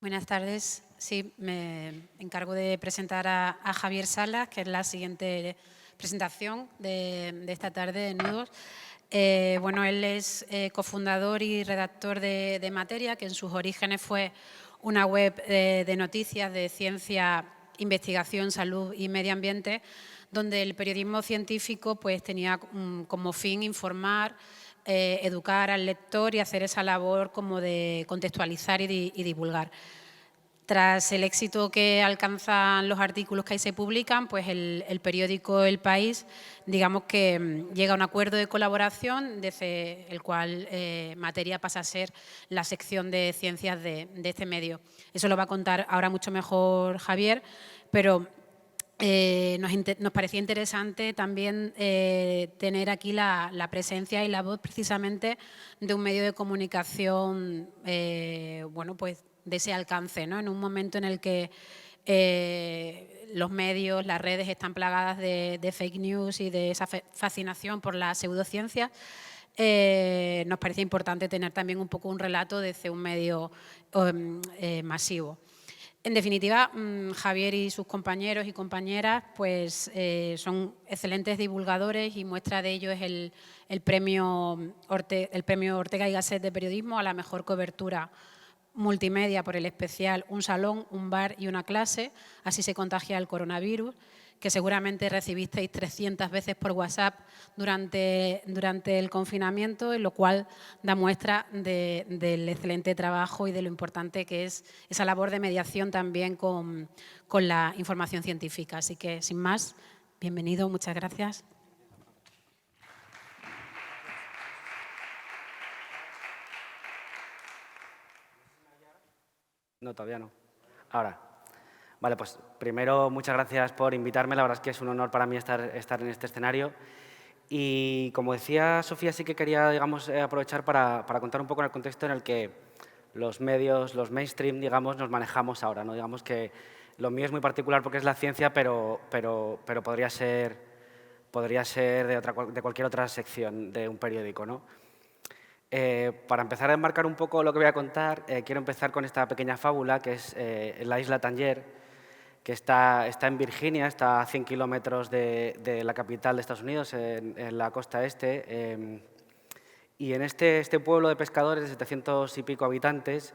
Buenas tardes. Sí, me encargo de presentar a Javier Salas, que es la siguiente presentación de esta tarde de Nudos. Bueno, él es cofundador y redactor de Materia, que en sus orígenes fue una web de noticias de ciencia, investigación, salud y medio ambiente, donde el periodismo científico pues, tenía como fin informar, educar al lector y hacer esa labor como de contextualizar y divulgar. Tras el éxito que alcanzan los artículos que ahí se publican, pues el periódico El País, digamos que llega a un acuerdo de colaboración desde el cual Materia pasa a ser la sección de ciencias de este medio. Eso lo va a contar ahora mucho mejor Javier, pero nos parecía interesante también tener aquí la presencia y la voz precisamente de un medio de comunicación, bueno, pues de ese alcance, ¿no? En un momento en el que los medios, las redes están plagadas de fake news y de esa fascinación por la pseudociencia, nos parece importante tener también un poco un relato desde un medio masivo. En definitiva, Javier y sus compañeros y compañeras pues, son excelentes divulgadores y muestra de ello es el premio Ortega y Gasset de periodismo a la mejor cobertura multimedia por el especial Un salón, un bar y una clase, así se contagia el coronavirus, que seguramente recibisteis 300 veces por WhatsApp durante el confinamiento, en lo cual da muestra del excelente trabajo y de lo importante que es esa labor de mediación también con la información científica. Así que, sin más, bienvenido, muchas gracias. No, todavía no. Ahora. Vale, pues primero muchas gracias por invitarme. La verdad es que es un honor para mí estar en este escenario. Y como decía Sofía, sí que quería digamos, aprovechar para contar un poco en el contexto en el que los medios, los mainstream, digamos, nos manejamos ahora, ¿no? Digamos que lo mío es muy particular porque es la ciencia, pero podría ser de cualquier otra sección de un periódico, ¿no? Para empezar a enmarcar un poco lo que voy a contar, quiero empezar con esta pequeña fábula que es la isla Tangier, que está en Virginia, está a 100 kilómetros de la capital de Estados Unidos, en la costa este. Y en este pueblo de pescadores de 700 y pico habitantes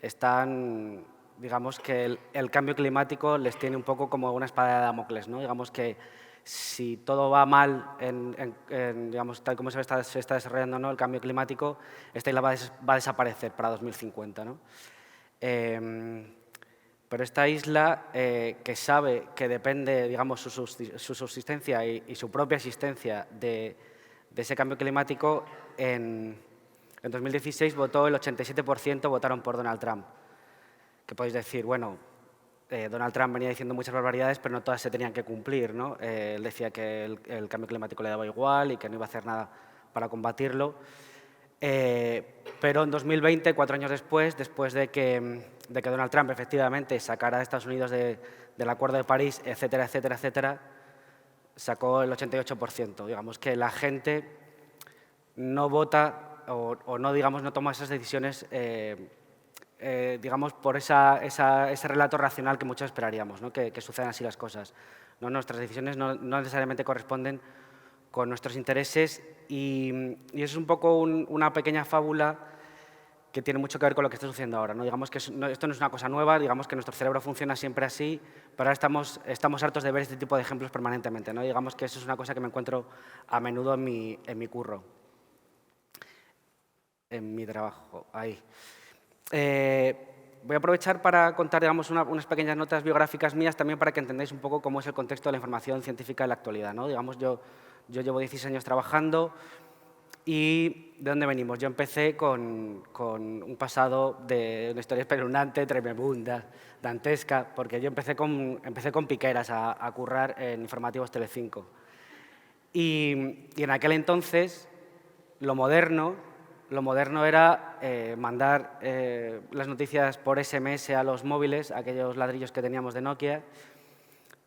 están, digamos que el cambio climático les tiene un poco como una espada de Damocles, ¿no? Digamos que si todo va mal, digamos, tal como se está desarrollando, ¿no?, el cambio climático, esta isla va a desaparecer para 2050, ¿no? Pero esta isla, que sabe que depende, digamos, su subsistencia y su propia existencia de ese cambio climático, en 2016 votó el 87%, votaron por Donald Trump. Que podéis decir, bueno, Donald Trump venía diciendo muchas barbaridades, pero no todas se tenían que cumplir, ¿no? Él decía que el cambio climático le daba igual y que no iba a hacer nada para combatirlo. Pero en 2020, 4 años después de que Donald Trump efectivamente sacara a Estados Unidos del Acuerdo de París, etcétera, etcétera, etcétera, sacó el 88%. Digamos que la gente no vota o no, digamos, no toma esas decisiones digamos, por ese relato racional que muchos esperaríamos, ¿no?, que sucedan así las cosas, ¿no? Nuestras decisiones no necesariamente corresponden con nuestros intereses y eso es un poco una pequeña fábula que tiene mucho que ver con lo que está sucediendo ahora, ¿no? Digamos que esto no es una cosa nueva, digamos que nuestro cerebro funciona siempre así, pero ahora estamos hartos de ver este tipo de ejemplos permanentemente, ¿no? Digamos que eso es una cosa que me encuentro a menudo en mi curro, en mi trabajo, ahí. Voy a aprovechar para contar, digamos, unas pequeñas notas biográficas mías también para que entendáis un poco cómo es el contexto de la información científica en la actualidad, ¿no? Digamos, yo llevo 16 años trabajando y ¿de dónde venimos? Yo empecé con un pasado de una historia espeluznante, tremenda, dantesca, porque yo empecé con piqueras a currar en informativos Telecinco. Y en aquel entonces, lo moderno era mandar las noticias por SMS a los móviles, aquellos ladrillos que teníamos de Nokia,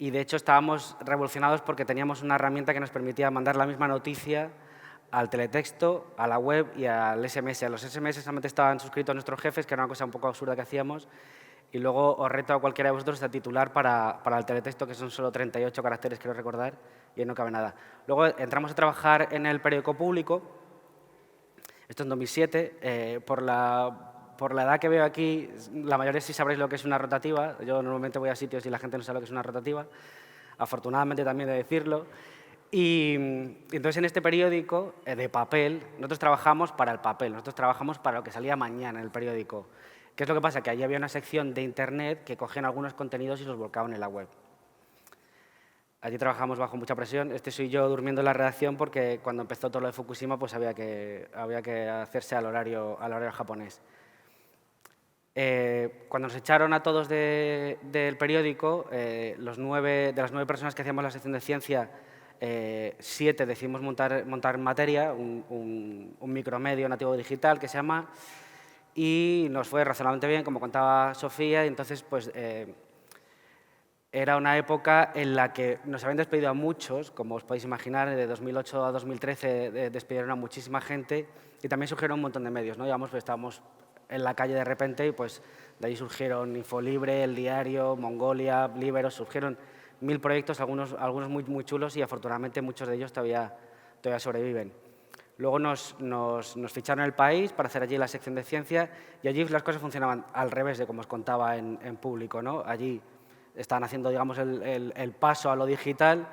y de hecho estábamos revolucionados porque teníamos una herramienta que nos permitía mandar la misma noticia al teletexto, a la web y al SMS. A los SMS solamente estaban suscritos nuestros jefes, que era una cosa un poco absurda que hacíamos, Y luego os reto a cualquiera de vosotros a titular para el teletexto, que son solo 38 caracteres, quiero recordar, y ahí no cabe nada. Luego entramos a trabajar en el periódico público, esto en 2007. Por la edad que veo aquí, la mayoría sí sabréis lo que es una rotativa. Yo normalmente voy a sitios y la gente no sabe lo que es una rotativa. Afortunadamente también de decirlo. Y entonces en este periódico de papel, nosotros trabajamos para el papel, nosotros trabajamos para lo que salía mañana en el periódico. ¿Qué es lo que pasa? Que allí había una sección de Internet que cogían algunos contenidos y los volcaban en la web. Allí trabajamos bajo mucha presión. Este soy yo durmiendo en la redacción porque cuando empezó todo lo de Fukushima pues había que hacerse al horario japonés. Cuando nos echaron a todos del periódico, de las 9 personas que hacíamos la sección de ciencia, 7 decidimos montar materia, un micromedio nativo digital que se llama, y nos fue razonablemente bien, como contaba Sofía, y entonces pues era una época en la que nos habían despedido a muchos, como os podéis imaginar, de 2008 a 2013 despidieron a muchísima gente y también surgieron un montón de medios, ¿no? Digamos, pues, estábamos en la calle de repente y pues de ahí surgieron Infolibre, El Diario, Mongolia, Libero, surgieron 1000 proyectos, algunos muy chulos y afortunadamente muchos de ellos todavía sobreviven. Luego nos ficharon en El País para hacer allí la sección de ciencia y allí las cosas funcionaban al revés de como os contaba en público, ¿no? Allí estaban haciendo, digamos, el paso a lo digital.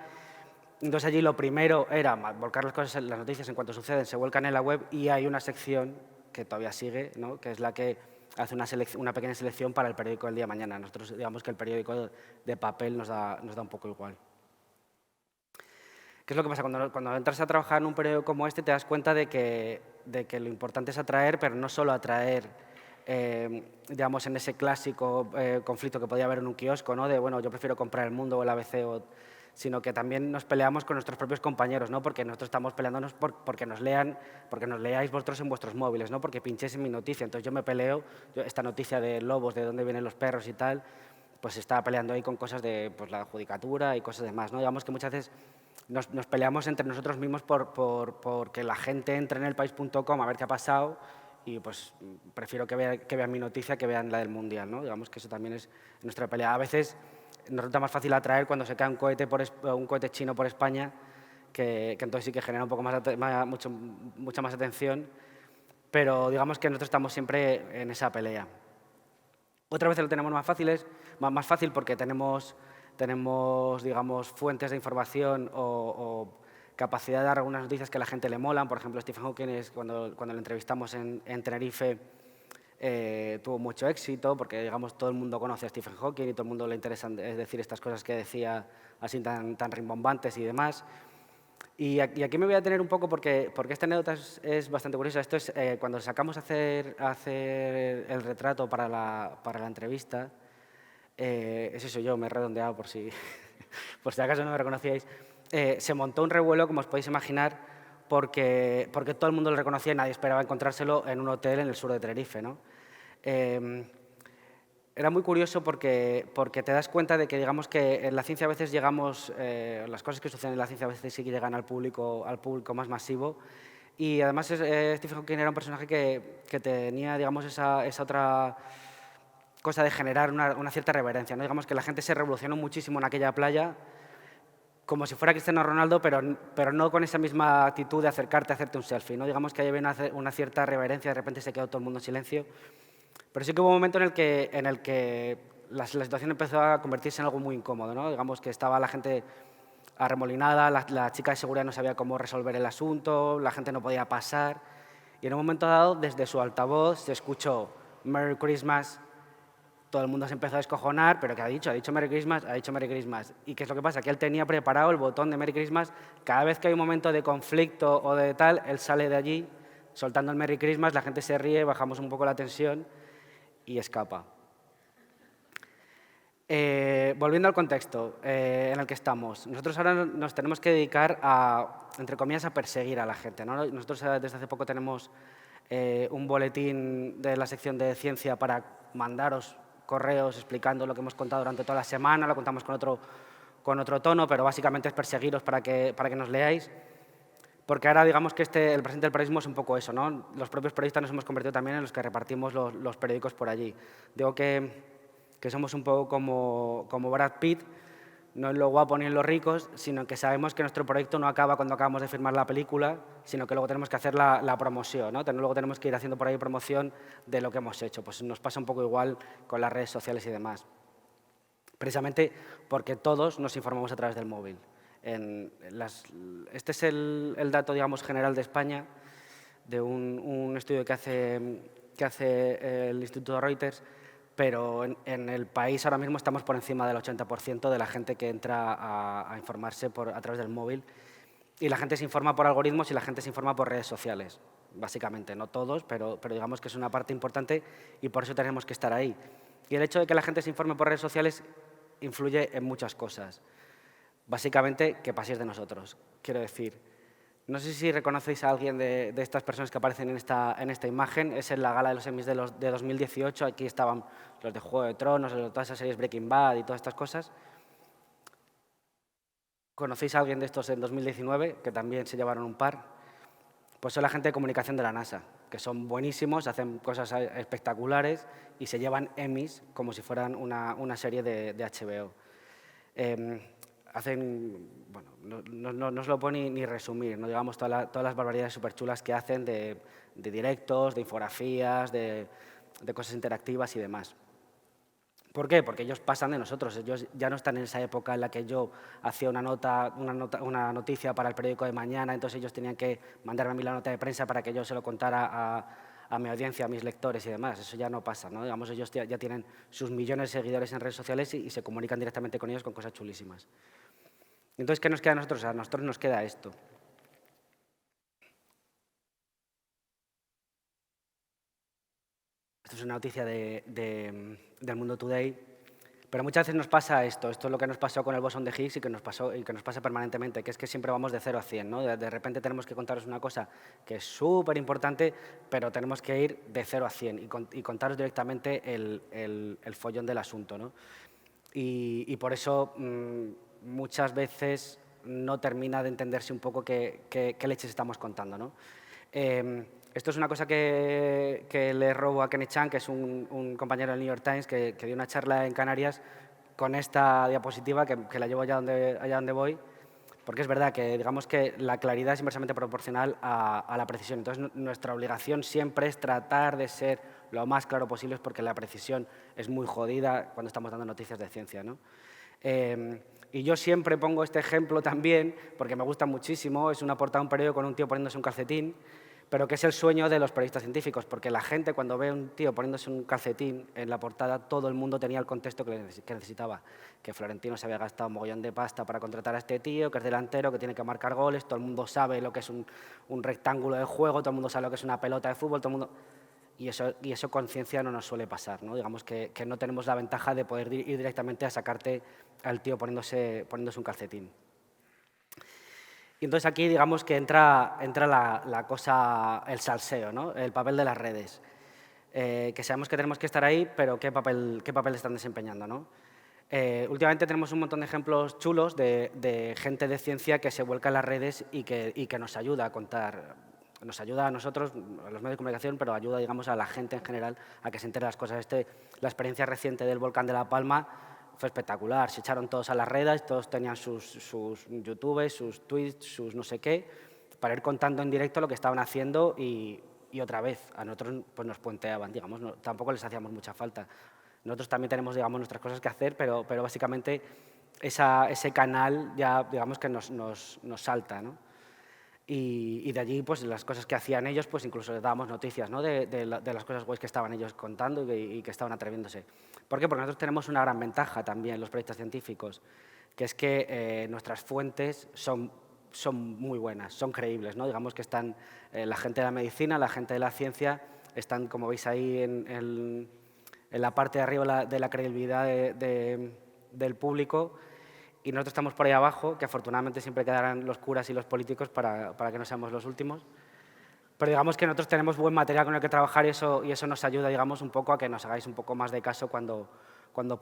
Entonces allí lo primero era volcar las noticias en cuanto suceden, se vuelcan en la web y hay una sección que todavía sigue, ¿no? Que es la que hace una pequeña selección para el periódico del día de mañana. Nosotros digamos que el periódico de papel nos da un poco igual. ¿Qué es lo que pasa? Cuando entras a trabajar en un periódico como este te das cuenta de que lo importante es atraer, pero no solo atraer, digamos, en ese clásico conflicto que podía haber en un kiosco, ¿no? De, bueno, yo prefiero comprar El Mundo o el ABC, sino que también nos peleamos con nuestros propios compañeros, ¿no? Porque nosotros estamos peleándonos porque nos leáis vosotros en vuestros móviles, ¿no? Porque pinchéis en mi noticia. Entonces yo me peleo, esta noticia de lobos, de dónde vienen los perros y tal, pues se estaba peleando ahí con cosas de pues, la judicatura y cosas demás, ¿no? Digamos que muchas veces nos peleamos entre nosotros mismos por que la gente entre en elpaís.com a ver qué ha pasado y pues prefiero que vean mi noticia que vean la del Mundial, ¿no? Digamos que eso también es nuestra pelea. A veces nos resulta más fácil atraer cuando se cae un cohete chino por España, que entonces sí que genera un poco mucha más atención, pero digamos que nosotros estamos siempre en esa pelea. Otras veces lo tenemos más fácil porque tenemos, digamos, fuentes de información o capacidad de dar algunas noticias que a la gente le molan. Por ejemplo, Stephen Hawking, cuando lo entrevistamos en Tenerife, tuvo mucho éxito porque, digamos, todo el mundo conoce a Stephen Hawking y todo el mundo le interesa decir estas cosas que decía así tan rimbombantes y demás. Y aquí me voy a detener un poco porque esta anécdota es bastante curiosa. Esto es cuando sacamos a hacer el retrato para la entrevista. Ese soy yo, me he redondeado por si acaso no me reconocíais. Se montó un revuelo, como os podéis imaginar, porque todo el mundo lo reconocía y nadie esperaba encontrárselo en un hotel en el sur de Tenerife, ¿no? Era muy curioso porque te das cuenta de que, digamos, que en la ciencia a veces llegamos, las cosas que suceden en la ciencia a veces sí que llegan al público más masivo. Y además Stephen Hawking era un personaje que tenía, digamos, esa otra cosa de generar una cierta reverencia, ¿no? Digamos que la gente se revolucionó muchísimo en aquella playa, como si fuera Cristiano Ronaldo, pero no con esa misma actitud de acercarte a hacerte un selfie, ¿no? Digamos que ahí había una cierta reverencia, de repente se quedó todo el mundo en silencio. Pero sí que hubo un momento en el que la situación empezó a convertirse en algo muy incómodo, ¿no? Digamos que estaba la gente arremolinada, la chica de seguridad no sabía cómo resolver el asunto, la gente no podía pasar. Y en un momento dado, desde su altavoz, se escuchó Merry Christmas. Todo el mundo se empezó a descojonar, pero ¿qué ha dicho? Ha dicho Merry Christmas, ha dicho Merry Christmas. ¿Y qué es lo que pasa? Que él tenía preparado el botón de Merry Christmas. Cada vez que hay un momento de conflicto o de tal, él sale de allí soltando el Merry Christmas, la gente se ríe, bajamos un poco la tensión y escapa. Volviendo al contexto en el que estamos, nosotros ahora nos tenemos que dedicar a, entre comillas, a perseguir a la gente, ¿no? Nosotros desde hace poco tenemos un boletín de la sección de ciencia para mandaros correos explicando lo que hemos contado durante toda la semana, lo contamos con otro tono, pero básicamente es perseguiros para que nos leáis. Porque ahora digamos que el presente del periodismo es un poco eso, ¿no? Los propios periodistas nos hemos convertido también en los que repartimos los periódicos por allí. Digo que que somos un poco como Brad Pitt, no en lo guapo ni en los ricos, sino que sabemos que nuestro proyecto no acaba cuando acabamos de firmar la película, sino que luego tenemos que hacer la promoción, ¿no? Luego tenemos que ir haciendo por ahí promoción de lo que hemos hecho. Pues nos pasa un poco igual con las redes sociales y demás. Precisamente porque todos nos informamos a través del móvil. Este es el dato, digamos, general de España, de un estudio que hace el Instituto Reuters, pero en el país ahora mismo estamos por encima del 80% de la gente que entra a informarse a través del móvil. Y la gente se informa por algoritmos y la gente se informa por redes sociales, básicamente. No todos, pero digamos que es una parte importante y por eso tenemos que estar ahí. Y el hecho de que la gente se informe por redes sociales influye en muchas cosas. Básicamente, que paséis de nosotros. Quiero decir, no sé si reconocéis a alguien de estas personas que aparecen en esta imagen. Es en la gala de los Emmys de 2018. Aquí estaban los de Juego de Tronos, todas esas series Breaking Bad y todas estas cosas. ¿Conocéis a alguien de estos en 2019, que también se llevaron un par? Pues son la gente de comunicación de la NASA, que son buenísimos, hacen cosas espectaculares y se llevan Emmys como si fueran una serie de HBO. Bueno, no os lo puedo ni resumir, ¿no? Digamos, todas las barbaridades súper chulas que hacen de directos, de infografías, de cosas interactivas y demás. ¿Por qué? Porque ellos pasan de nosotros. Ellos ya no están en esa época en la que yo hacía una noticia para el periódico de mañana, entonces ellos tenían que mandarme a mí la nota de prensa para que yo se lo contara a mi audiencia, a mis lectores y demás. Eso ya no pasa, ¿no? Digamos, ellos ya tienen sus millones de seguidores en redes sociales y se comunican directamente con ellos con cosas chulísimas. Entonces, ¿qué nos queda a nosotros? A nosotros nos queda esto. Esto es una noticia del Mundo Today, pero muchas veces nos pasa esto es lo que nos pasó con el bosón de Higgs y que nos pasa permanentemente, que es que siempre vamos de 0 a 100, ¿no? De repente tenemos que contaros una cosa que es súper importante, pero tenemos que ir de 0 a 100 y contaros directamente el follón del asunto, ¿no? Y por eso muchas veces no termina de entenderse un poco qué leches estamos contando, ¿no? Esto es una cosa que le robo a Kenny Chan, que es un compañero del New York Times, que dio una charla en Canarias con esta diapositiva, que la llevo allá donde voy, porque es verdad que digamos que la claridad es inversamente proporcional a la precisión. Entonces, nuestra obligación siempre es tratar de ser lo más claro posible, porque la precisión es muy jodida cuando estamos dando noticias de ciencia, ¿no? Y yo siempre pongo este ejemplo también, porque me gusta muchísimo. Es una portada de un periódico con un tío poniéndose un calcetín, pero que es el sueño de los periodistas científicos, porque la gente cuando ve a un tío poniéndose un calcetín en la portada, todo el mundo tenía el contexto que necesitaba, que Florentino se había gastado un mogollón de pasta para contratar a este tío, que es delantero, que tiene que marcar goles, todo el mundo sabe lo que es un rectángulo de juego, todo el mundo sabe lo que es una pelota de fútbol, todo el mundo... Y eso con ciencia no nos suele pasar, ¿no? Digamos que no tenemos la ventaja de poder ir directamente a sacarte al tío poniéndose un calcetín. Y entonces aquí digamos que entra la cosa, el salseo, ¿no? El papel de las redes. Que sabemos que tenemos que estar ahí, pero ¿qué papel están desempeñando, ¿no? Últimamente tenemos un montón de ejemplos chulos de gente de ciencia que se vuelca en las redes y que nos ayuda a contar. Nos ayuda a nosotros, a los medios de comunicación, pero ayuda, digamos, a la gente en general a que se entere de las cosas. La experiencia reciente del volcán de La Palma fue espectacular. Se echaron todos a las redes, todos tenían sus YouTubes, sus tweets, sus no sé qué, para ir contando en directo lo que estaban haciendo y otra vez a nosotros pues, nos puenteaban, digamos, tampoco les hacíamos mucha falta. Nosotros también tenemos, digamos, nuestras cosas que hacer, pero básicamente ese canal ya, digamos, que nos salta, ¿no? Y de allí, pues, las cosas que hacían ellos, pues, incluso les dábamos noticias, ¿no? de las cosas guays que estaban ellos contando y que estaban atreviéndose. ¿Por qué? Porque nosotros tenemos una gran ventaja también, los proyectos científicos, que es que nuestras fuentes son muy buenas, son creíbles, ¿no? Digamos que están la gente de la medicina, la gente de la ciencia, están, como veis ahí, en la parte de arriba de la credibilidad del público. Y nosotros estamos por ahí abajo, que afortunadamente siempre quedarán los curas y los políticos para que no seamos los últimos. Pero digamos que nosotros tenemos buen material con el que trabajar y eso nos ayuda, digamos, un poco a que nos hagáis un poco más de caso cuando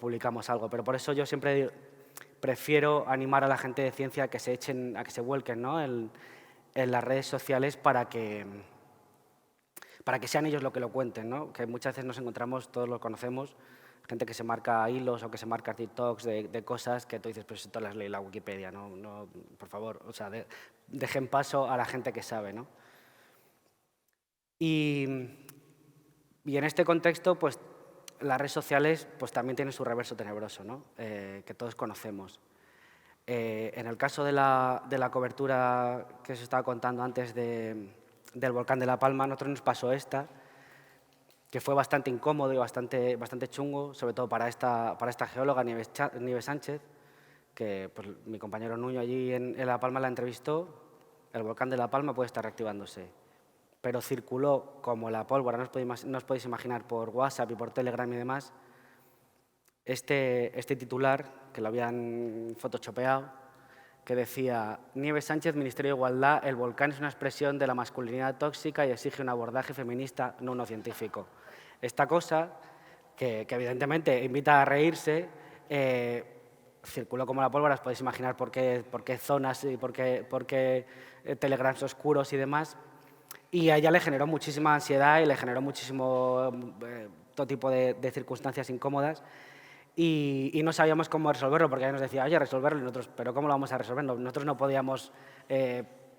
publicamos algo. Pero por eso yo siempre prefiero animar a la gente de ciencia a que se vuelquen, ¿no? en las redes sociales para que sean ellos los que lo cuenten, ¿no? Que muchas veces nos encontramos, todos lo conocemos, gente que se marca hilos o que se marca TikToks de cosas que tú dices, pues esto lo has leído en la Wikipedia, no, por favor, o sea, dejen paso a la gente que sabe, ¿no? Y en este contexto, pues las redes sociales pues, también tienen su reverso tenebroso, ¿no? Que todos conocemos. En el caso de la cobertura que os estaba contando antes del volcán de La Palma, a nosotros nos pasó esta, que fue bastante incómodo y bastante chungo, sobre todo para esta geóloga, Nieves Sánchez, que pues, mi compañero Nuño allí en La Palma la entrevistó. El volcán de La Palma puede estar reactivándose, pero circuló como la pólvora, no os podéis imaginar, por WhatsApp y por Telegram y demás, este titular, que lo habían photoshopeado, que decía: Nieves Sánchez, Ministerio de Igualdad, el volcán es una expresión de la masculinidad tóxica y exige un abordaje feminista, no uno científico. Esta cosa, que evidentemente invita a reírse, circuló como la pólvora, os podéis imaginar por qué zonas y por qué telegrams oscuros y demás, y a ella le generó muchísima ansiedad y le generó muchísimo todo tipo de circunstancias incómodas. Y no sabíamos cómo resolverlo, porque ella nos decía, oye, resolverlo, y nosotros, pero ¿cómo lo vamos a resolver? Nosotros no podíamos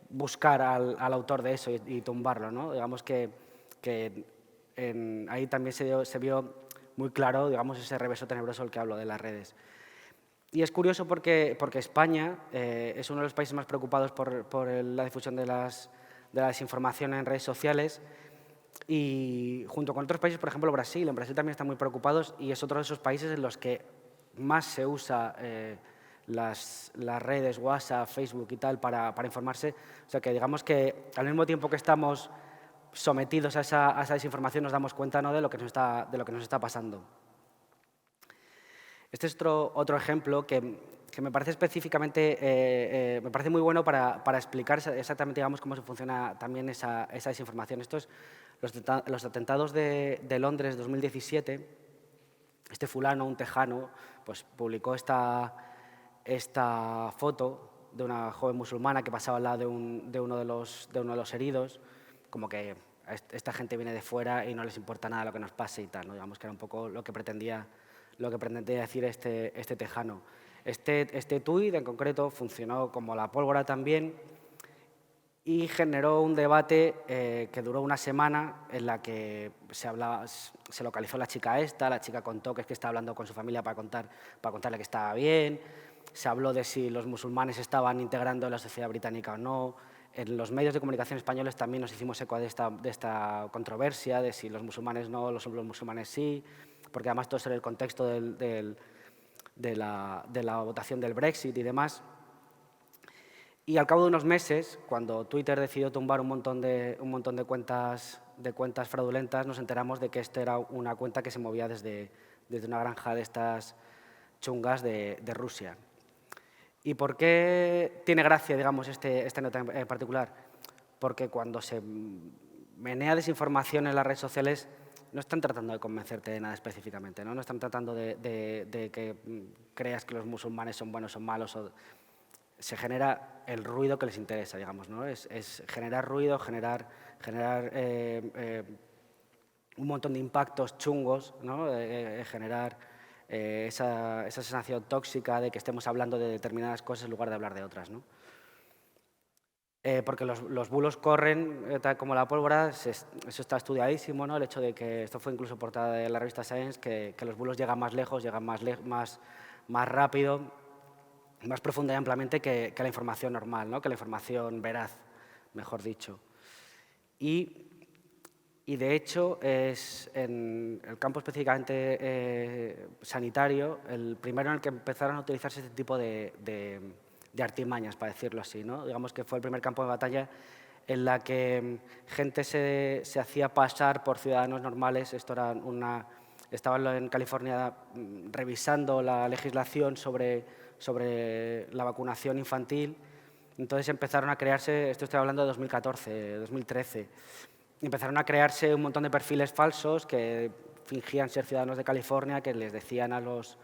buscar al autor de eso y tumbarlo, ¿no? Digamos que ahí también se vio muy claro, digamos, ese reverso tenebroso del que hablo de las redes. Y es curioso porque España es uno de los países más preocupados por la difusión de la desinformación en redes sociales, y junto con otros países, por ejemplo Brasil. En Brasil también están muy preocupados y es otro de esos países en los que más se usa las redes, WhatsApp, Facebook y tal para informarse. O sea que digamos que al mismo tiempo que estamos sometidos a esa desinformación nos damos cuenta, ¿no?, de lo que nos está pasando. Este es otro ejemplo que me parece específicamente, me parece muy bueno para explicar exactamente, digamos, cómo se funciona también esa desinformación. Esto es los atentados de Londres 2017. Este fulano, un tejano, pues publicó esta foto de una joven musulmana que pasaba al lado de uno de los heridos, como que esta gente viene de fuera y no les importa nada lo que nos pase y tal, ¿no? Digamos que era un poco lo que pretendía decir este tejano. Este tuit en concreto funcionó como la pólvora también y generó un debate que duró una semana, en la que se localizó la chica la chica contó que es que estaba hablando con su familia para contarle que estaba bien, se habló de si los musulmanes estaban integrando en la sociedad británica o no. En los medios de comunicación españoles también nos hicimos eco de esta controversia, de si los musulmanes no, los musulmanes sí, porque además todo eso era el contexto de la votación del Brexit y demás. Y al cabo de unos meses, cuando Twitter decidió tumbar un montón de cuentas fraudulentas, nos enteramos de que esto era una cuenta que se movía desde una granja de estas chungas de Rusia. ¿Y por qué tiene gracia, digamos, esta nota en particular? Porque cuando se menea desinformación en las redes sociales, no están tratando de convencerte de nada específicamente, no están tratando de que creas que los musulmanes son buenos o malos. Se genera el ruido que les interesa, digamos, ¿no? Es generar ruido, generar un montón de impactos chungos, ¿no? Generar esa sensación tóxica de que estemos hablando de determinadas cosas en lugar de hablar de otras, ¿no? Porque los bulos corren tal como la pólvora, eso está estudiadísimo, ¿no? El hecho de que, esto fue incluso portada de la revista Science, que los bulos llegan más lejos, llegan más rápido, más profunda y ampliamente que la información normal, ¿no? Que la información veraz, mejor dicho. Y de hecho, es en el campo específicamente sanitario, el primero en el que empezaron a utilizarse este tipo de artimañas, para decirlo así, ¿no? Digamos que fue el primer campo de batalla en la que gente se hacía pasar por ciudadanos normales. Estaban en California revisando la legislación sobre la vacunación infantil. Entonces empezaron a crearse, esto estoy hablando de 2014, 2013, empezaron a crearse un montón de perfiles falsos que fingían ser ciudadanos de California, que les decían a los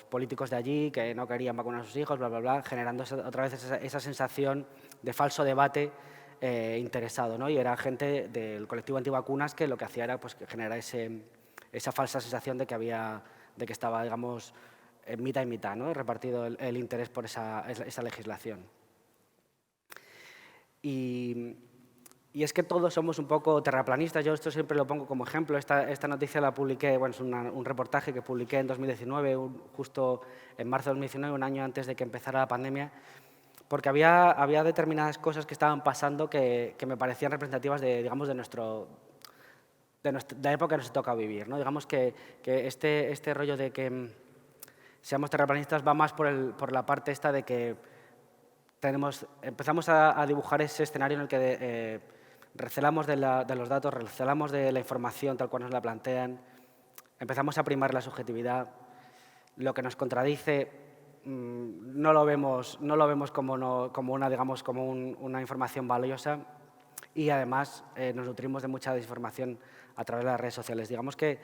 políticos de allí que no querían vacunar a sus hijos, bla, bla, bla, generando otra vez esa sensación de falso debate interesado, ¿no? Y era gente del colectivo antivacunas que lo que hacía era pues, generar esa falsa sensación de que estaba, digamos, en mitad y mitad, ¿no? Repartido el interés por esa legislación. Y es que todos somos un poco terraplanistas. Yo esto siempre lo pongo como ejemplo. Esta noticia la publiqué, bueno, es un reportaje que publiqué en 2019, justo en marzo de 2019, un año antes de que empezara la pandemia, porque había determinadas cosas que estaban pasando que me parecían representativas de, digamos, de la época que nos toca vivir, ¿no? Digamos que este rollo de que seamos terraplanistas va más por la parte esta de que empezamos a dibujar ese escenario en el que recelamos de los datos, recelamos de la información tal cual nos la plantean, empezamos a primar la subjetividad, lo que nos contradice no lo vemos como una, digamos, como una información valiosa, y además nos nutrimos de mucha desinformación a través de las redes sociales. Digamos que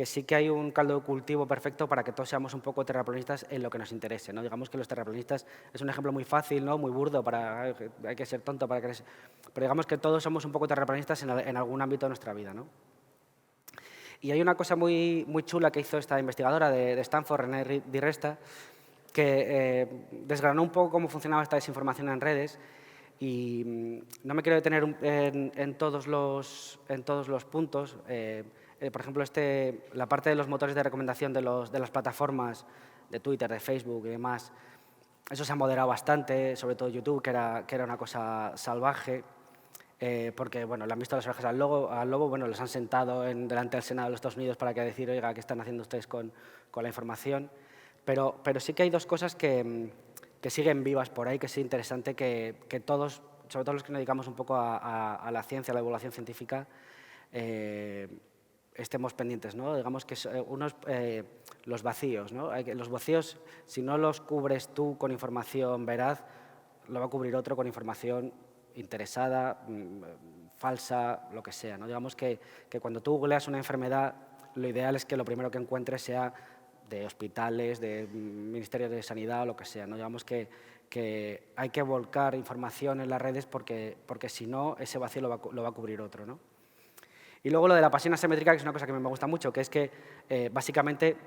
sí que hay un caldo de cultivo perfecto para que todos seamos un poco terraplanistas en lo que nos interese, ¿no? Digamos que los terraplanistas es un ejemplo muy fácil, ¿no? Muy burdo, hay que ser tonto para creerse, pero digamos que todos somos un poco terraplanistas en algún ámbito de nuestra vida, ¿no? Y hay una cosa muy, muy chula que hizo esta investigadora de Stanford, René Di Resta, que desgranó un poco cómo funcionaba esta desinformación en redes. Y no me quiero detener en todos los puntos. Por ejemplo, la parte de los motores de recomendación de las plataformas de Twitter, de Facebook y demás, eso se ha moderado bastante, sobre todo YouTube, que era una cosa salvaje, porque bueno, le han visto las orejas al lobo, bueno, los han sentado delante del Senado de los Estados Unidos para decir, oiga, ¿qué están haciendo ustedes con la información? Pero sí que hay dos cosas que siguen vivas por ahí, que es interesante que todos, sobre todo los que nos dedicamos un poco a la ciencia, a la divulgación científica, estemos pendientes, ¿no? Digamos que los vacíos, ¿no? Los vacíos, si no los cubres tú con información veraz, lo va a cubrir otro con información interesada, falsa, lo que sea, ¿no? Digamos que cuando tú googleas una enfermedad, lo ideal es que lo primero que encuentres sea de hospitales, de ministerios de sanidad o lo que sea, ¿no? Digamos que hay que volcar información en las redes porque si no, ese vacío lo va a cubrir otro, ¿no? Y luego lo de la pasión asimétrica, que es una cosa que me gusta mucho, que es que básicamente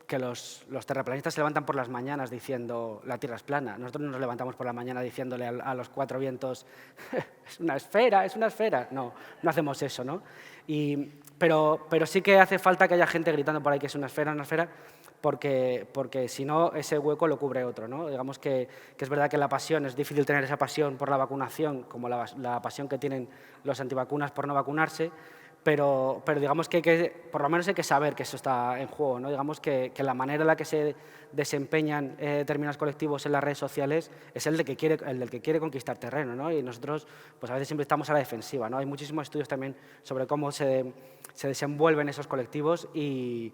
que los terraplanistas se levantan por las mañanas diciendo la Tierra es plana. Nosotros no nos levantamos por la mañana diciéndole a los cuatro vientos es una esfera, es una esfera. No hacemos eso, ¿no? Pero sí que hace falta que haya gente gritando por ahí que es una esfera, porque si no, ese hueco lo cubre otro, ¿no? Digamos que es verdad que la pasión, es difícil tener esa pasión por la vacunación, como la pasión que tienen los antivacunas por no vacunarse, pero digamos que por lo menos hay que saber que eso está en juego, ¿no? Digamos que la manera en la que se desempeñan determinados colectivos en las redes sociales es el del que quiere conquistar terreno, ¿no? Y nosotros pues a veces siempre estamos a la defensiva, ¿no? Hay muchísimos estudios también sobre cómo se desenvuelven esos colectivos y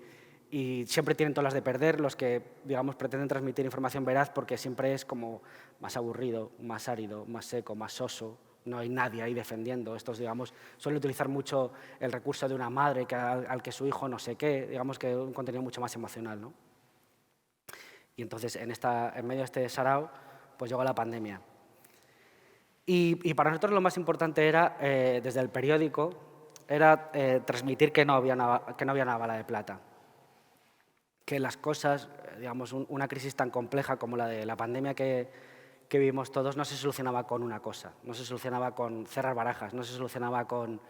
siempre tienen todas las de perder los que, digamos, pretenden transmitir información veraz, porque siempre es como más aburrido, más árido, más seco, más soso. No hay nadie ahí defendiendo. Estos, digamos, suelen utilizar mucho el recurso de una madre al que su hijo no sé qué, digamos que un contenido mucho más emocional, ¿no? Y entonces, en medio de este sarao, pues llegó la pandemia. Y para nosotros lo más importante era, desde el periódico, era transmitir que no había una bala de plata. Que las cosas, digamos, una crisis tan compleja como la de la pandemia que vivimos todos no se solucionaba con una cosa, no se solucionaba con cerrar barajas, no se solucionaba con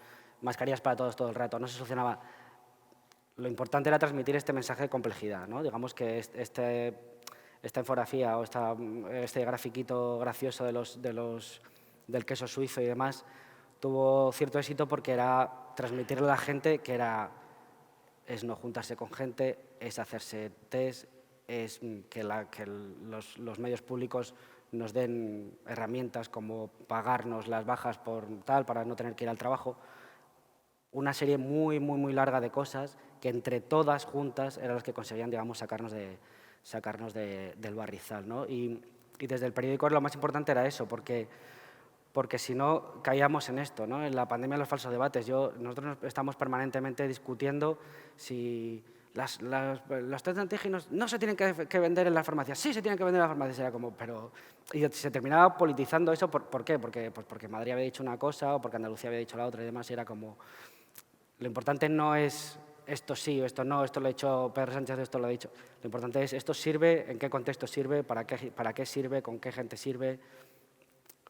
mascarillas para todos todo el rato, no se solucionaba. Lo importante era transmitir este mensaje de complejidad, ¿no? Digamos que esta infografía o este grafiquito gracioso del queso suizo y demás tuvo cierto éxito porque era transmitirle a la gente que es no juntarse con gente, es hacerse test, es que los medios públicos nos den herramientas como pagarnos las bajas para no tener que ir al trabajo. Una serie muy, muy, muy larga de cosas que entre todas juntas eran las que conseguían, digamos, sacarnos del barrizal, ¿no? Y desde el periódico lo más importante era eso, porque si no caíamos en esto, ¿no? En la pandemia de los falsos debates. Nosotros estamos permanentemente discutiendo si los test de antígenos no se tienen que vender en las farmacias. Sí, se tienen que vender en las farmacias. Era como, y se terminaba politizando eso. ¿Por qué? Porque Madrid había dicho una cosa o porque Andalucía había dicho la otra y demás. Y era como, lo importante no es esto sí, esto no, esto lo ha dicho Pedro Sánchez, esto lo ha dicho. Lo importante es esto sirve, en qué contexto sirve, para qué sirve, con qué gente sirve,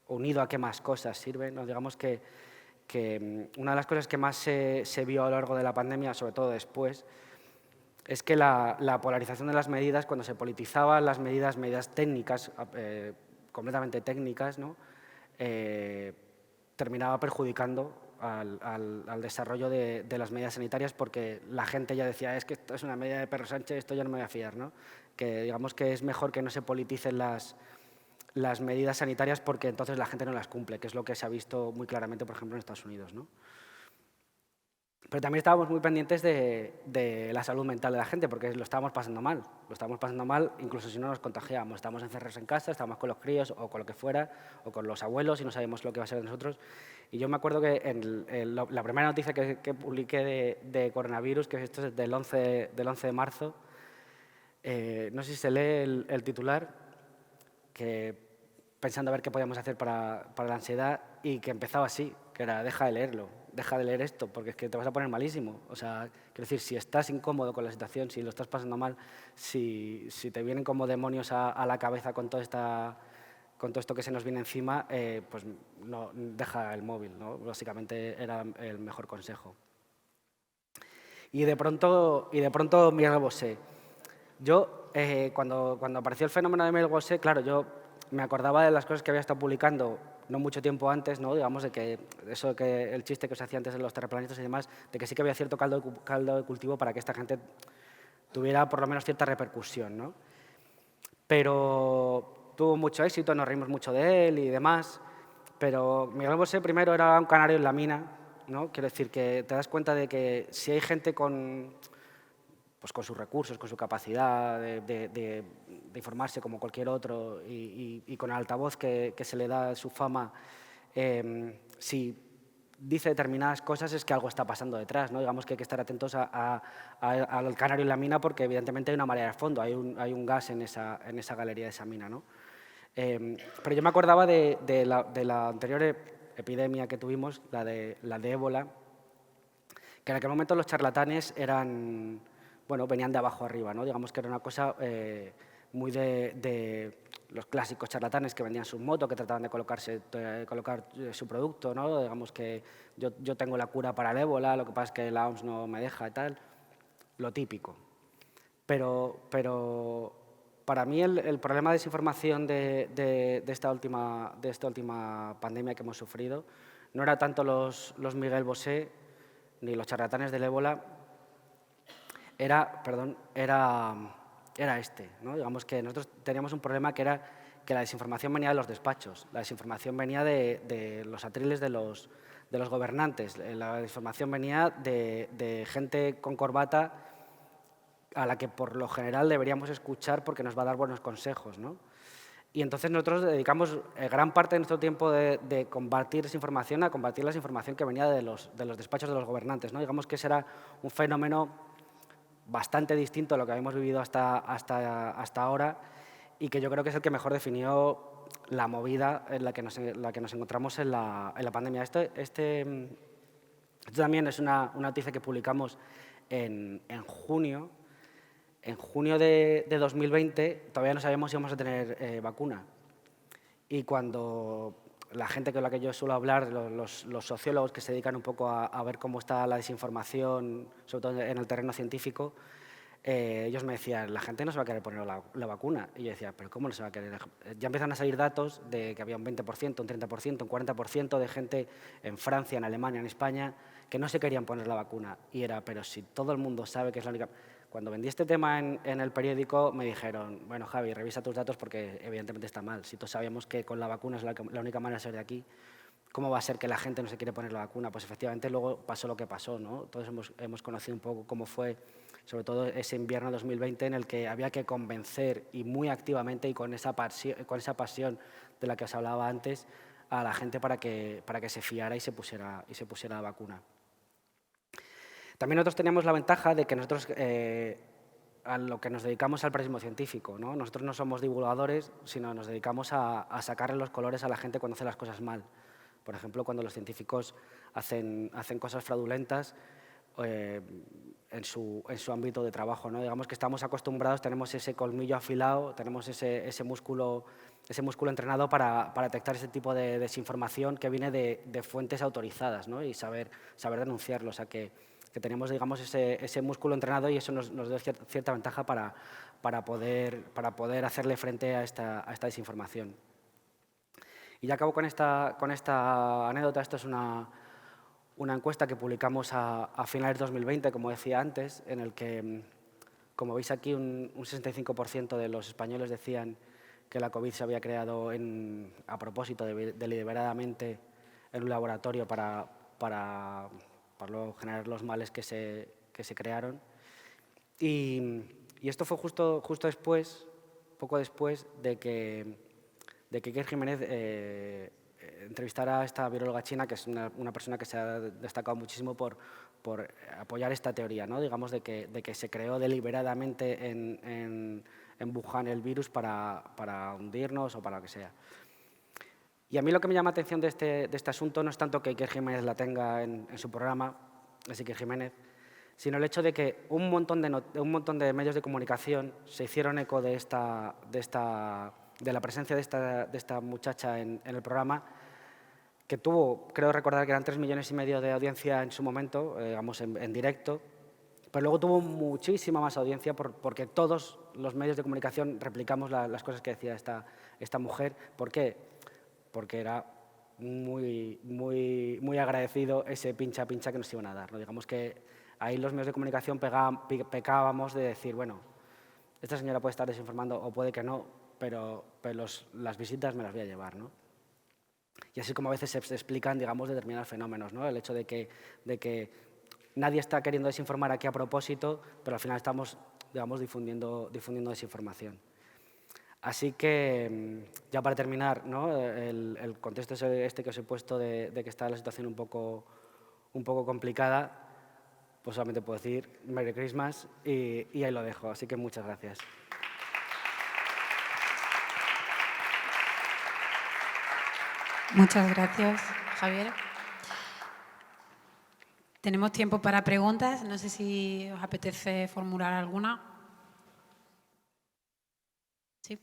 unido a qué más cosas sirve, ¿no? Digamos que una de las cosas que más se vio a lo largo de la pandemia, sobre todo después, es que la polarización de las medidas, cuando se politizaban las medidas técnicas, completamente técnicas, ¿no? Terminaba perjudicando al desarrollo de las medidas sanitarias, porque la gente ya decía, es que esto es una medida de Pedro Sánchez, esto ya no me voy a fiar, ¿no? Que digamos que es mejor que no se politicen las medidas sanitarias, porque entonces la gente no las cumple, que es lo que se ha visto muy claramente, por ejemplo, en Estados Unidos, ¿no? Pero también estábamos muy pendientes de la salud mental de la gente, porque lo estábamos pasando mal. Lo estábamos pasando mal incluso si no nos contagiábamos. Estábamos encerrados en casa, estábamos con los críos o con lo que fuera, o con los abuelos y no sabíamos lo que iba a ser de nosotros. Y yo me acuerdo que la primera noticia que publiqué de coronavirus, que esto es del 11 de marzo, no sé si se lee el titular, que pensando a ver qué podíamos hacer para la ansiedad, y que empezaba así, que era deja de leerlo, deja de leer esto, porque es que te vas a poner malísimo. O sea, quiero decir, si estás incómodo con la situación, si lo estás pasando mal, si te vienen como demonios a la cabeza con todo esto que se nos viene encima, pues no, deja el móvil, ¿no? Básicamente era el mejor consejo. Y de pronto Miguel Bosé. Yo, cuando apareció el fenómeno de Miguel Bosé, claro, yo me acordaba de las cosas que había estado publicando no mucho tiempo antes, ¿no? Digamos, de que eso, que el chiste que os hacía antes de los terraplanistas y demás, de que sí que había cierto caldo de cultivo para que esta gente tuviera por lo menos cierta repercusión, ¿no? Pero tuvo mucho éxito, nos reímos mucho de él y demás, pero Miguel Bosé primero era un canario en la mina, ¿no? Quiero decir que te das cuenta de que si hay gente pues con sus recursos, con su capacidad de informarse como cualquier otro, y con el altavoz que se le da su fama, si dice determinadas cosas es que algo está pasando detrás, ¿no? Digamos que hay que estar atentos al canario en la mina, porque evidentemente hay una marea de fondo, hay un gas en esa galería de esa mina, ¿no? Pero yo me acordaba de la anterior epidemia que tuvimos, la de ébola, que en aquel momento los charlatanes venían de abajo arriba, ¿no? Digamos que era una cosa muy de los clásicos charlatanes que vendían sus motos, que trataban de colocar su producto, ¿no? Digamos que yo tengo la cura para el ébola, lo que pasa es que la OMS no me deja y tal, lo típico. Pero para mí el problema de desinformación de esta última pandemia que hemos sufrido no era tanto los Miguel Bosé ni los charlatanes del ébola, era este, ¿no? Digamos que nosotros teníamos un problema, que era que la desinformación venía de los despachos, la desinformación venía de los atriles de los gobernantes, la desinformación venía de gente con corbata a la que por lo general deberíamos escuchar porque nos va a dar buenos consejos, ¿no? Y entonces nosotros dedicamos gran parte de nuestro tiempo de combatir esa información a combatir la desinformación que venía de los despachos de los gobernantes, ¿no? Digamos que ese era un fenómeno bastante distinto a lo que habíamos vivido hasta ahora, y que yo creo que es el que mejor definió la movida en la que nos encontramos en la pandemia. Esto también es una noticia que publicamos en junio. En junio de 2020 todavía no sabíamos si íbamos a tener vacuna. Y cuando la gente con la que yo suelo hablar, los sociólogos que se dedican un poco a ver cómo está la desinformación, sobre todo en el terreno científico, ellos me decían, la gente no se va a querer poner la vacuna. Y yo decía, ¿pero cómo no se va a querer? Ya empiezan a salir datos de que había un 20%, un 30%, un 40% de gente en Francia, en Alemania, en España, que no se querían poner la vacuna. Y era, pero si todo el mundo sabe que es la única... Cuando vendí este tema en el periódico, me dijeron, bueno, Javi, revisa tus datos porque evidentemente está mal. Si todos sabíamos que con la vacuna es la única manera de salir de aquí, ¿cómo va a ser que la gente no se quiere poner la vacuna? Pues efectivamente luego pasó lo que pasó, ¿no? Todos hemos conocido un poco cómo fue, sobre todo ese invierno 2020, en el que había que convencer, y muy activamente y con esa pasión de la que os hablaba antes, a la gente para que se fiara y se pusiera la vacuna. También nosotros teníamos la ventaja de que nosotros, a lo que nos dedicamos al periodismo científico, ¿no? Nosotros no somos divulgadores, sino nos dedicamos a sacarle los colores a la gente cuando hace las cosas mal. Por ejemplo, cuando los científicos hacen cosas fraudulentas, en su ámbito de trabajo, ¿no? Digamos que estamos acostumbrados, tenemos ese colmillo afilado, tenemos ese músculo entrenado para detectar ese tipo de desinformación que viene de fuentes autorizadas, ¿no? Y saber denunciarlo. O sea, que tenemos, digamos, ese músculo entrenado y eso nos da cierta ventaja para poder hacerle frente a esta desinformación. Y ya acabo con esta anécdota. Esto es una encuesta que publicamos a finales de 2020, como decía antes, en el que, como veis aquí, un 65% de los españoles decían que la COVID se había creado a propósito, deliberadamente, en un laboratorio para luego generar los males que se crearon. Y esto fue justo después, poco después de que Iker Jiménez entrevistara a esta viróloga china, que es una persona que se ha destacado muchísimo por apoyar esta teoría, ¿no? Digamos, de que se creó deliberadamente en Wuhan el virus para hundirnos o para lo que sea. Y a mí lo que me llama la atención de este asunto no es tanto que Iker Jiménez la tenga en su programa, es Iker Jiménez, sino el hecho de que un montón de medios de comunicación se hicieron eco de la presencia de esta muchacha en el programa, que tuvo, creo recordar que eran 3,5 millones de audiencia en su momento, digamos, en directo, pero luego tuvo muchísima más audiencia porque todos los medios de comunicación replicamos las cosas que decía esta mujer. ¿Por qué? Porque era muy agradecido ese pincha-pincha que nos iban a dar, ¿no? Digamos que ahí los medios de comunicación pecábamos de decir, bueno, esta señora puede estar desinformando o puede que no, pero las visitas me las voy a llevar, ¿no? Y así como a veces se explican, digamos, determinados fenómenos, ¿no? El hecho de que nadie está queriendo desinformar aquí a propósito, pero al final estamos, digamos, difundiendo desinformación. Así que, ya para terminar, ¿no? El contexto este que os he puesto de que está la situación un poco complicada, pues solamente puedo decir Merry Christmas y ahí lo dejo. Así que muchas gracias. Muchas gracias, Javier. Tenemos tiempo para preguntas. No sé si os apetece formular alguna. Sí.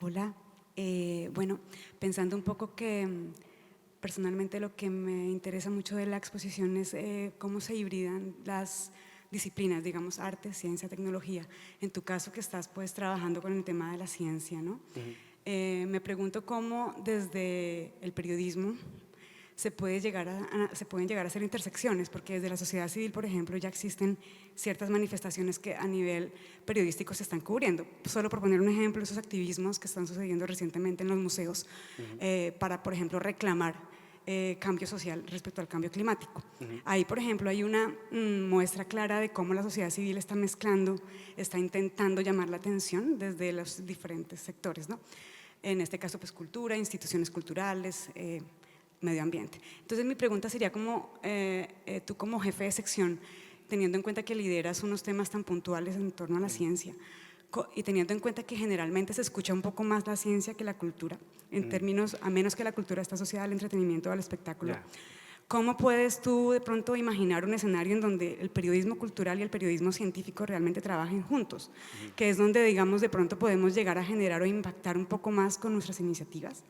Hola. Bueno, pensando un poco que personalmente lo que me interesa mucho de la exposición es cómo se hibridan las disciplinas, digamos, arte, ciencia, tecnología. En tu caso que estás pues trabajando con el tema de la ciencia, ¿no? Me pregunto cómo desde el periodismo se pueden llegar a hacer intersecciones, porque desde la sociedad civil, por ejemplo, ya existen ciertas manifestaciones que a nivel periodístico se están cubriendo. Solo por poner un ejemplo, esos activismos que están sucediendo recientemente en los museos para, por ejemplo, reclamar cambio social respecto al cambio climático. Ahí, por ejemplo, hay una muestra clara de cómo la sociedad civil está mezclando, está intentando llamar la atención desde los diferentes sectores, ¿no? En este caso, pues cultura, instituciones culturales, medio ambiente. Entonces mi pregunta sería como, tú como jefe de sección, teniendo en cuenta que lideras unos temas tan puntuales en torno a la ciencia y teniendo en cuenta que generalmente se escucha un poco más la ciencia que la cultura, en términos, a menos que la cultura está asociada al entretenimiento o al espectáculo, ¿cómo puedes tú de pronto imaginar un escenario en donde el periodismo cultural y el periodismo científico realmente trabajen juntos? Que es donde, digamos, de pronto podemos llegar a generar o impactar un poco más con nuestras iniciativas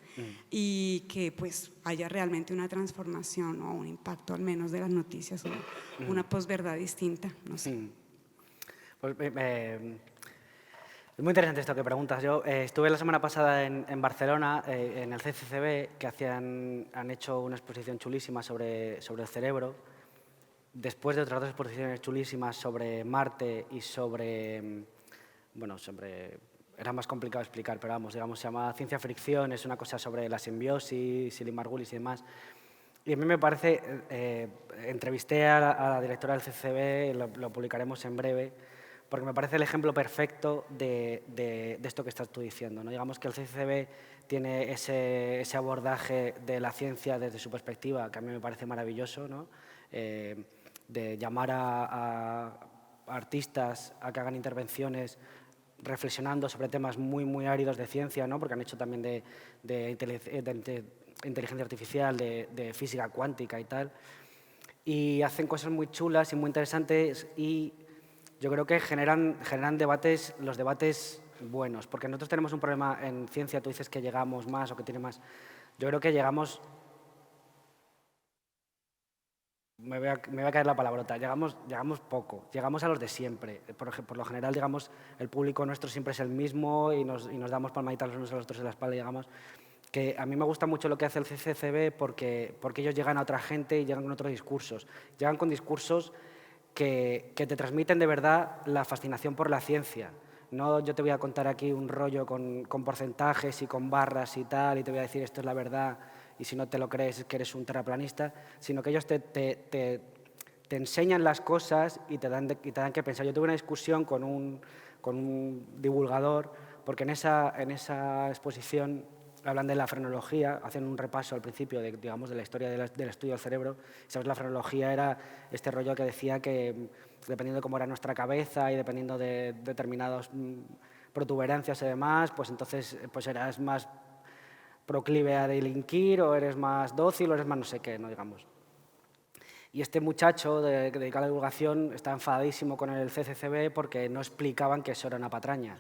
y que pues haya realmente una transformación o un impacto al menos de las noticias o una posverdad distinta, no sé. Pues, es muy interesante esto que preguntas. Yo estuve la semana pasada en Barcelona, en el CCCB, que han hecho una exposición chulísima sobre el cerebro, después de otras 2 exposiciones chulísimas sobre Marte y era más complicado explicar, pero vamos, digamos, se llama Ciencia Fricción, es una cosa sobre la simbiosis, Silly Margulis y demás. Y a mí me parece, entrevisté a la directora del CCCB, lo publicaremos en breve, porque me parece el ejemplo perfecto de esto que estás tú diciendo, ¿no? Digamos que el CCCB tiene ese abordaje de la ciencia desde su perspectiva, que a mí me parece maravilloso, ¿no? De llamar a artistas a que hagan intervenciones reflexionando sobre temas muy, muy áridos de ciencia, ¿no? Porque han hecho también de inteligencia artificial, de física cuántica y tal. Y hacen cosas muy chulas y muy interesantes y yo creo que generan debates, los debates buenos, porque nosotros tenemos un problema en ciencia, tú dices que llegamos más o que tiene más. Yo creo que llegamos, me voy a caer la palabrota, llegamos poco, llegamos a los de siempre. Por lo general, digamos, el público nuestro siempre es el mismo y nos damos palmaditas los unos a los otros en la espalda, digamos. Que a mí me gusta mucho lo que hace el CCCB porque ellos llegan a otra gente y llegan con otros discursos. Llegan con discursos que te transmiten de verdad la fascinación por la ciencia. No yo te voy a contar aquí un rollo con porcentajes y con barras y tal, y te voy a decir esto es la verdad, y si no te lo crees es que eres un terraplanista, sino que ellos te enseñan las cosas y te dan que pensar. Yo tuve una discusión con un divulgador, porque en esa exposición hablan de la frenología, hacen un repaso al principio de la historia del estudio del cerebro. ¿Sabes? La frenología era este rollo que decía que dependiendo de cómo era nuestra cabeza y dependiendo de determinadas protuberancias y demás, pues entonces pues eras más proclive a delinquir o eres más dócil o eres más no sé qué, ¿no? Digamos. Y este muchacho dedicado a la divulgación está enfadadísimo con el CCCB porque no explicaban que eso era una patraña.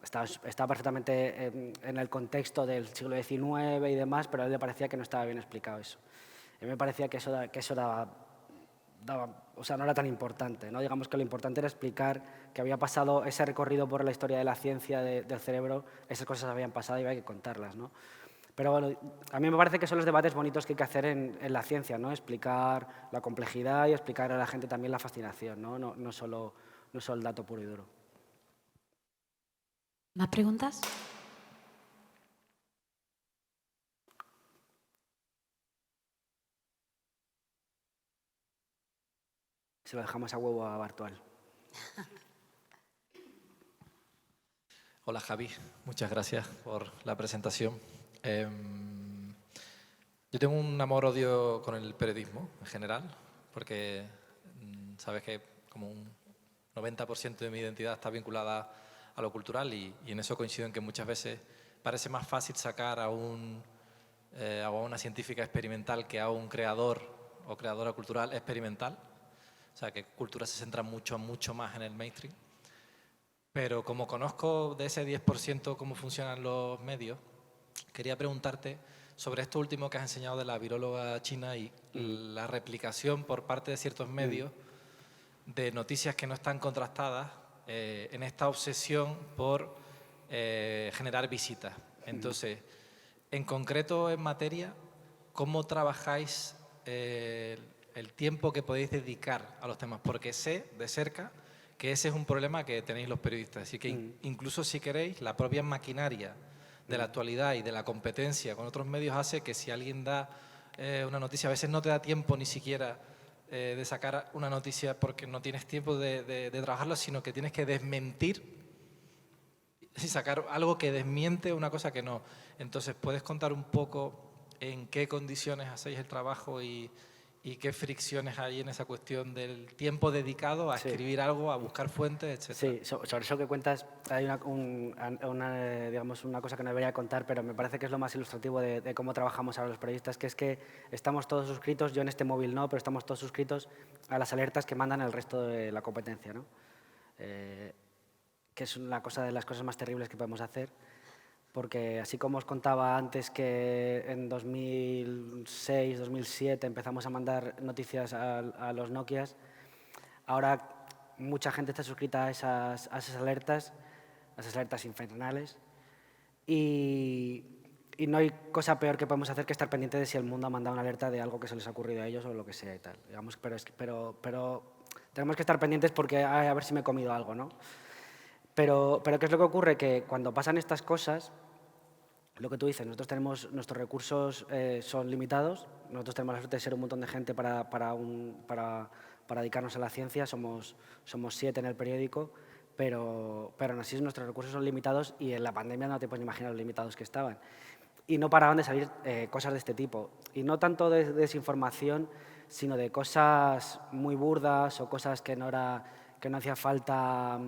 Estaba perfectamente en el contexto del siglo XIX y demás, pero a él le parecía que no estaba bien explicado eso. A mí me parecía que eso o sea, no era tan importante, ¿no? Digamos que lo importante era explicar que había pasado ese recorrido por la historia de la ciencia del cerebro, esas cosas habían pasado y había que contarlas, ¿no? Pero bueno, a mí me parece que son los debates bonitos que hay que hacer en la ciencia, ¿no? Explicar la complejidad y explicar a la gente también la fascinación, ¿no? No solo el dato puro y duro. ¿Más preguntas? Se lo dejamos a huevo a Bartual. Hola Javi, muchas gracias por la presentación. Yo tengo un amor-odio con el periodismo en general, porque sabes que como un 90% de mi identidad está vinculada a lo cultural y en eso coincido en que muchas veces parece más fácil sacar a una científica experimental que a un creador o creadora cultural experimental. O sea, que cultura se centra mucho más en el mainstream. Pero como conozco de ese 10% cómo funcionan los medios, quería preguntarte sobre esto último que has enseñado de la viróloga china y la replicación por parte de ciertos medios de noticias que no están contrastadas en esta obsesión por generar visitas. Entonces, en concreto en materia, ¿cómo trabajáis el tiempo que podéis dedicar a los temas? Porque sé de cerca que ese es un problema que tenéis los periodistas. Así que incluso si queréis, la propia maquinaria de la actualidad y de la competencia con otros medios hace que si alguien da una noticia, a veces no te da tiempo ni siquiera de sacar una noticia porque no tienes tiempo de trabajarlo, sino que tienes que desmentir y sacar algo que desmiente una cosa que no. Entonces, ¿puedes contar un poco en qué condiciones hacéis el trabajo y qué fricciones hay en esa cuestión del tiempo dedicado a escribir algo, a buscar fuentes, etcétera? Sí, sobre eso que cuentas hay digamos, una cosa que no debería contar, pero me parece que es lo más ilustrativo de cómo trabajamos ahora los periodistas, que es que estamos todos suscritos, yo en este móvil no, pero estamos todos suscritos a las alertas que mandan el resto de la competencia, ¿no? Que es una cosa de las cosas más terribles que podemos hacer, porque así como os contaba antes que en 2006, 2007 empezamos a mandar noticias a los Nokias, ahora mucha gente está suscrita a esas alertas infernales, y no hay cosa peor que podemos hacer que estar pendiente de si el mundo ha mandado una alerta de algo que se les ha ocurrido a ellos o lo que sea y tal. Digamos, pero tenemos que estar pendientes porque a ver si me he comido algo, ¿no? Pero ¿qué es lo que ocurre? Que cuando pasan estas cosas, lo que tú dices, nuestros recursos son limitados, nosotros tenemos la suerte de ser un montón de gente para dedicarnos a la ciencia, somos 7 en el periódico, pero aún así nuestros recursos son limitados y en la pandemia no te puedes imaginar lo limitados que estaban. Y no paraban de salir cosas de este tipo. Y no tanto de desinformación, sino de cosas muy burdas o cosas que no hacía falta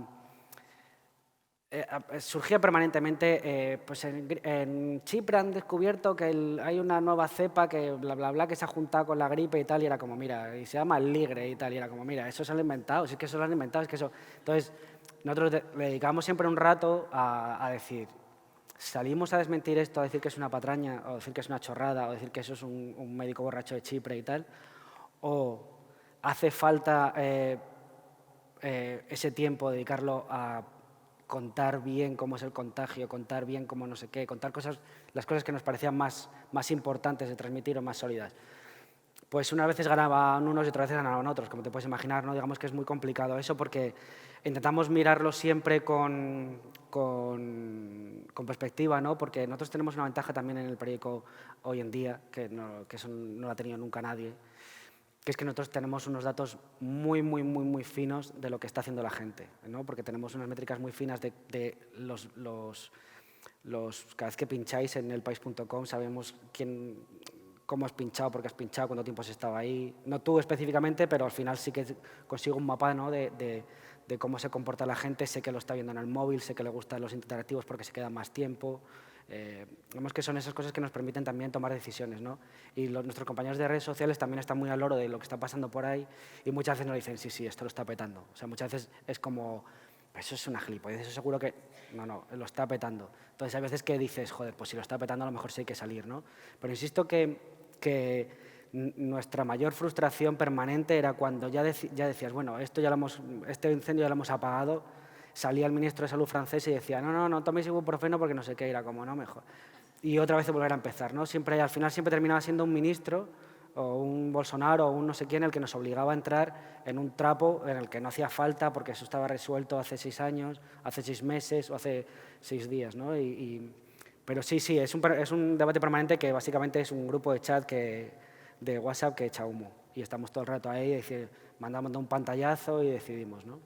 surgía permanentemente, pues en Chipre han descubierto que hay una nueva cepa que bla, bla, bla, que se ha juntado con la gripe y tal, y era como, mira, y se llama el ligre y tal, y era como, mira, eso se lo han inventado, si es que eso lo han inventado, es que eso... Entonces, nosotros le dedicamos siempre un rato a decir, salimos a desmentir esto, a decir que es una patraña, o decir que es una chorrada, o decir que eso es un médico borracho de Chipre y tal, o hace falta ese tiempo, dedicarlo a contar bien cómo es el contagio, contar bien cómo no sé qué, contar las cosas que nos parecían más importantes de transmitir o más sólidas. Pues unas veces ganaban unos y otras veces ganaban otros, como te puedes imaginar, ¿no? Digamos que es muy complicado eso porque intentamos mirarlo siempre con perspectiva, ¿no? Porque nosotros tenemos una ventaja también en el periódico hoy en día, que eso no la ha tenido nunca nadie, que es que nosotros tenemos unos datos muy finos de lo que está haciendo la gente, ¿no? Porque tenemos unas métricas muy finas de cada vez que pincháis en elpaís.com sabemos cómo has pinchado, por qué has pinchado, cuánto tiempo has estado ahí. No tú específicamente, pero al final sí que consigo un mapa, ¿no? de cómo se comporta la gente. Sé que lo está viendo en el móvil, sé que le gustan los interactivos porque se queda más tiempo. Vemos que son esas cosas que nos permiten también tomar decisiones, ¿no? Y nuestros compañeros de redes sociales también están muy al loro de lo que está pasando por ahí y muchas veces nos dicen, sí, esto lo está petando. O sea, muchas veces es como, eso es una gilipollez, eso seguro que... No, lo está petando. Entonces hay veces que dices, joder, pues si lo está petando a lo mejor sí hay que salir, ¿no? Pero insisto que nuestra mayor frustración permanente era cuando ya decías, bueno, este incendio ya lo hemos apagado, salía el ministro de Salud francés y decía, no toméis ibuprofeno porque no sé qué, era como, no, mejor. Y otra vez volver a empezar, ¿no? Al final siempre terminaba siendo un ministro o un Bolsonaro o un no sé quién el que nos obligaba a entrar en un trapo en el que no hacía falta porque eso estaba resuelto hace 6 años, hace 6 meses o hace 6 días, ¿no? Pero sí, es un debate permanente que básicamente es un grupo de chat de WhatsApp que echa humo y estamos todo el rato ahí, mandamos un pantallazo y decidimos, ¿no?